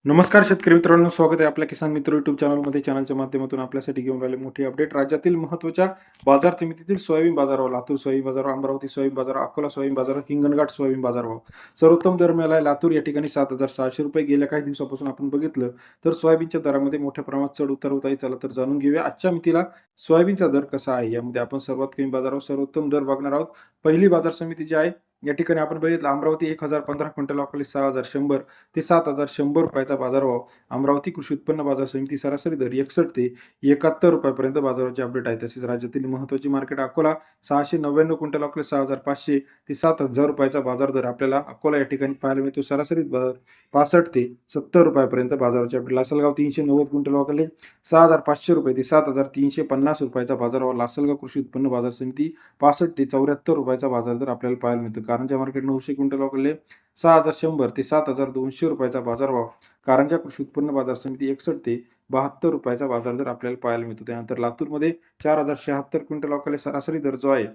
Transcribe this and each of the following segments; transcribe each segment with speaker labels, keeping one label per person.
Speaker 1: नमस्कार शेतकरी मित्रांनो, स्वागत आहे आपल्या किसान मित्र युट्यूब चॅनलमध्ये. चॅनलच्या माध्यमातून आपल्यासाठी घेऊन राहिले मोठी अपडेट. राज्यातील महत्त्वाच्या बाजार समितीतील सोयाबीन बाजारभाव: लातूर सोयाबीन बाजारभाव, अमरावती सोयाबीन बाजारभाव, अकोला सोयाबीन बाजारभाव, हिंगणघाट सोयाबीन बाजारभाव. सर्वोत्तम दर मिळाला आहे लातूर या ठिकाणी ₹7,600. गेल्या काही दिवसापासून आपण बघितलं तर सोयाबीनच्या दरामध्ये मोठ्या प्रमाणात चढ उतार होत आहे. चला तर जाणून घेऊया आजच्या मितीला सोयाबीनचा दर कसा आहे. यामध्ये आपण सर्वात कमी बाजारावर सर्वोत्तम दर बघणार आहोत. पहिली बाजार समिती जी आहे या ठिकाणी आपण बघितलं, अमरावती 1015 क्विंटल अकोले 6100 ते 7100 रुपयाचा बाजारभाव. अमरावती कृषी उत्पन्न बाजार समिती सरासरी दर 61 ते 71 रुपयापर्यंत बाजाराचे अपडेट आहे. तसेच राज्यातील महत्त्वाची मार्केट अकोला 699 क्विंटल अकोले 6500 ते 7000 रुपयाचा बाजार दर आपल्याला अकोला या ठिकाणी पाहायला मिळतो. सरासरी दर 65 ते 70 रुपयापर्यंत बाजाराचे अपडेट. लासलगाव 390 क्विंटल अकोले 6500 रुपये ते 7350 रुपयाचा बाजारभाव. लासलगाव कृषी उत्पन्न बाजार समिती 65 ते 74 रुपयाचा बाजार दर आपल्याला पाहायला मिळतो. कारंजा मार्केट 900 क्विंटल अकोले 6100 ते 7200 रुपयाचा बाजारभाव. कारंजा कृषी उत्पन्न बाजार समिती 61 ते 72 रुपयाचा बाजार दर आपल्याला पाहायला मिळतो. त्यानंतर लातूरमध्ये 4076 क्विंटल अकोले सरासरी दर जो आहे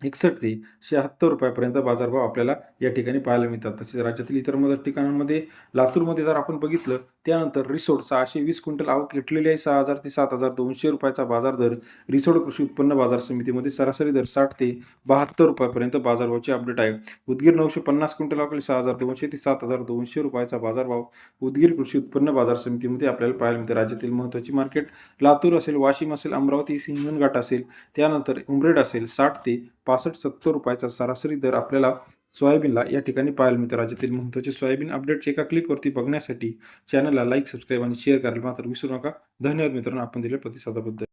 Speaker 1: 61 ते 76 रुपयापर्यंत बाजारभाव आपल्याला या ठिकाणी पाहायला मिळतात. तसेच राज्यातील इतर मदत ठिकाणांमध्ये लातूरमध्ये जर आपण बघितलं, त्यानंतर रिसोड 620 क्विंटल आवक घेतलेली आहे. 6000 ते 7200 रुपयाचा बाजार दर. रिसोड कृषी उत्पन्न बाजार समितीमध्ये सरासरी दर 60 ते 72 रुपयापर्यंत बाजारभावाचे अपडेट आहे. उदगीर 950 क्विंटल अकोले 6200 ते 7200 रुपयाचा बाजारभाव. उदगीर कृषी उत्पन्न बाजार समितीमध्ये आपल्याला पाहायला मिळते. राज्यातील महत्त्वाची मार्केट लातूर असेल, वाशिम असेल, अमरावती, हिंगणघाट असेल, त्यानंतर उमरेड असेल 60 ते 65-70 रुपयाचा सरासरी दर आपल्याला सोयाबीनला या ठिकाणी पाहायला मिळतो. राज्यातील महत्त्वाचे सोयाबीन अपडेट्स एका क्लिकवरती बघण्यासाठी चॅनलला लाईक, सबस्क्राईब आणि शेअर करायला मात्र विसरू नका. धन्यवाद मित्रांनो, आपण दिलेल्या प्रतिसादाबद्दल.